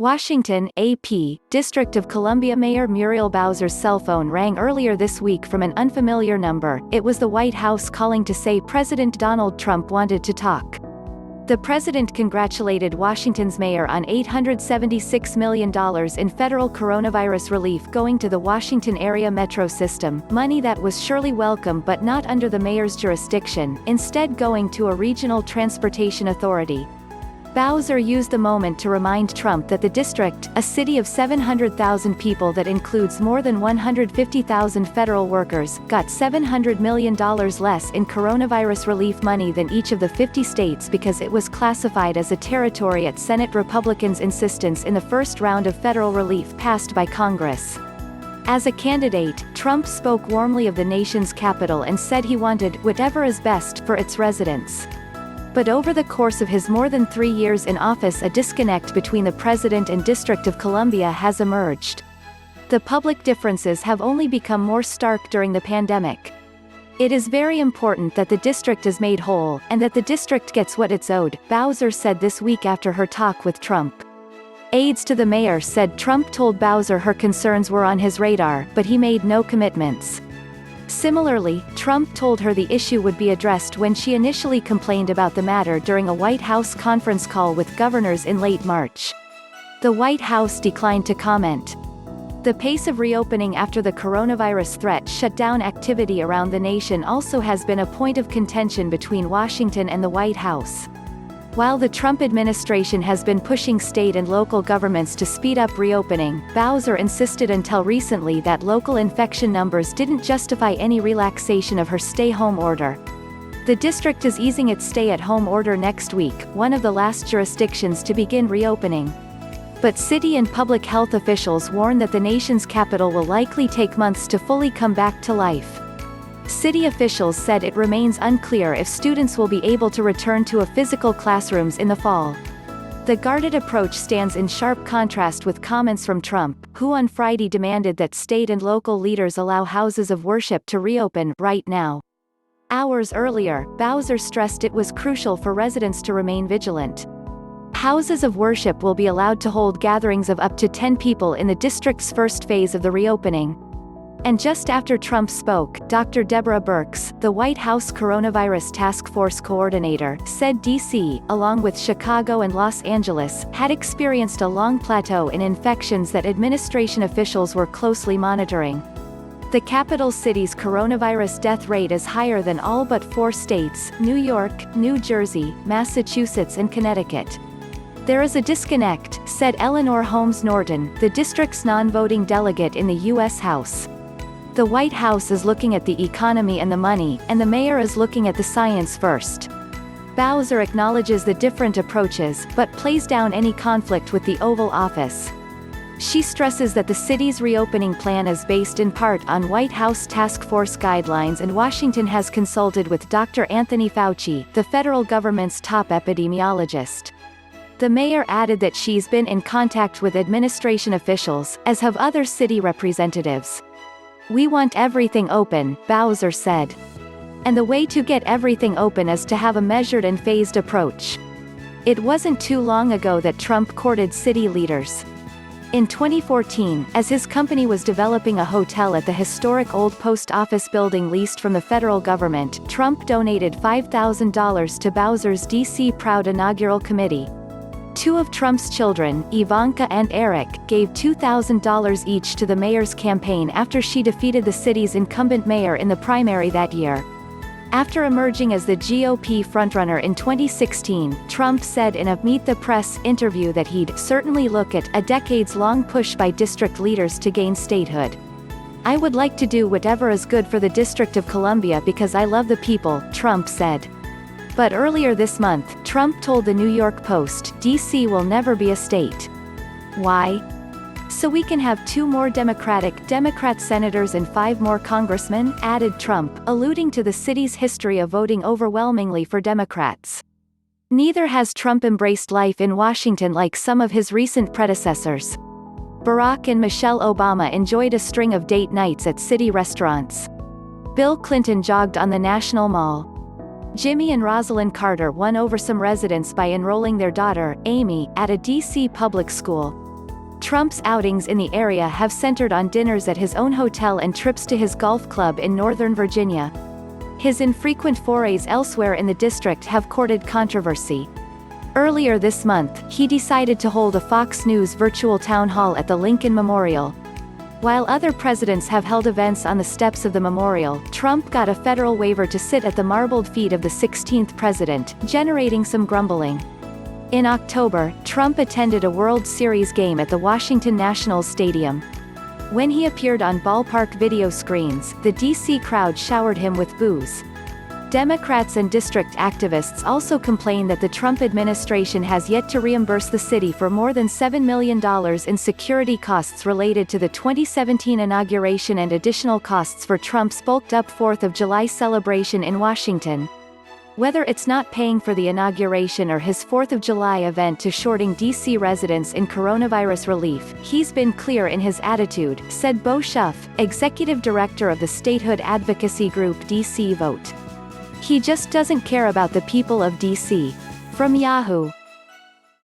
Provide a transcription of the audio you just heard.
Washington, AP, District of Columbia Mayor Muriel Bowser's cell phone rang earlier this week from an unfamiliar number. It was the White House calling to say President Donald Trump wanted to talk. The president congratulated Washington's mayor on $876 million in federal coronavirus relief going to the Washington area metro system, money that was surely welcome but not under the mayor's jurisdiction, instead going to a regional transportation authority. Bowser used the moment to remind Trump that the district, a city of 700,000 people that includes more than 150,000 federal workers, got $700 million less in coronavirus relief money than each of the 50 states because it was classified as a territory at Senate Republicans' insistence in the first round of federal relief passed by Congress. As a candidate, Trump spoke warmly of the nation's capital and said he wanted whatever is best for its residents. But over the course of his more than 3 years in office, a disconnect between the president and District of Columbia has emerged. The public differences have only become more stark during the pandemic. It is very important that the district is made whole, and that the district gets what it's owed, Bowser said this week after her talk with Trump. Aides to the mayor said Trump told Bowser her concerns were on his radar, but he made no commitments. Similarly, Trump told her the issue would be addressed when she initially complained about the matter during a White House conference call with governors in late March. The White House declined to comment. The pace of reopening after the coronavirus threat shut down activity around the nation also has been a point of contention between Washington and the White House. While the Trump administration has been pushing state and local governments to speed up reopening, Bowser insisted until recently that local infection numbers didn't justify any relaxation of her stay-home order. The district is easing its stay-at-home order next week, one of the last jurisdictions to begin reopening. But city and public health officials warn that the nation's capital will likely take months to fully come back to life. City officials said it remains unclear if students will be able to return to physical classrooms in the fall. The guarded approach stands in sharp contrast with comments from Trump, who on Friday demanded that state and local leaders allow houses of worship to reopen right now. Hours earlier, Bowser stressed it was crucial for residents to remain vigilant. Houses of worship will be allowed to hold gatherings of up to 10 people in the district's first phase of the reopening. And just after Trump spoke, Dr. Deborah Birx, the White House Coronavirus Task Force coordinator, said D.C., along with Chicago and Los Angeles, had experienced a long plateau in infections that administration officials were closely monitoring. The capital city's coronavirus death rate is higher than all but 4 states, New York, New Jersey, Massachusetts and Connecticut. There is a disconnect, said Eleanor Holmes Norton, the district's non-voting delegate in the U.S. House. The White House is looking at the economy and the money, and the mayor is looking at the science first. Bowser acknowledges the different approaches, but plays down any conflict with the Oval Office. She stresses that the city's reopening plan is based in part on White House task force guidelines, and Washington has consulted with Dr. Anthony Fauci, the federal government's top epidemiologist. The mayor added that she's been in contact with administration officials, as have other city representatives. "We want everything open," Bowser said. "And the way to get everything open is to have a measured and phased approach." It wasn't too long ago that Trump courted city leaders. In 2014, as his company was developing a hotel at the historic old post office building leased from the federal government, Trump donated $5,000 to Bowser's D.C. Proud inaugural committee. 2 of Trump's children, Ivanka and Eric, gave $2,000 each to the mayor's campaign after she defeated the city's incumbent mayor in the primary that year. After emerging as the GOP frontrunner in 2016, Trump said in a Meet the Press interview that he'd certainly look at a decades-long push by district leaders to gain statehood. "I would like to do whatever is good for the District of Columbia because I love the people," Trump said. But earlier this month, Trump told the New York Post, "D.C. will never be a state." Why? "So we can have 2 more Democrat senators and 5 more congressmen," added Trump, alluding to the city's history of voting overwhelmingly for Democrats. Neither has Trump embraced life in Washington like some of his recent predecessors. Barack and Michelle Obama enjoyed a string of date nights at city restaurants. Bill Clinton jogged on the National Mall. Jimmy and Rosalind Carter won over some residents by enrolling their daughter, Amy, at a D.C. public school. Trump's outings in the area have centered on dinners at his own hotel and trips to his golf club in Northern Virginia. His infrequent forays elsewhere in the district have courted controversy. Earlier this month, he decided to hold a Fox News virtual town hall at the Lincoln Memorial. While other presidents have held events on the steps of the memorial, Trump got a federal waiver to sit at the marbled feet of the 16th president, generating some grumbling. In October, Trump attended a World Series game at the Washington Nationals Stadium. When he appeared on ballpark video screens, the D.C. crowd showered him with boos. Democrats and district activists also complain that the Trump administration has yet to reimburse the city for more than $7 million in security costs related to the 2017 inauguration and additional costs for Trump's bulked-up 4th of July celebration in Washington. Whether it's not paying for the inauguration or his 4th of July event to shorting D.C. residents in coronavirus relief, he's been clear in his attitude, said Bo Schuff, executive director of the statehood advocacy group D.C. Vote. He just doesn't care about the people of D.C. From Yahoo!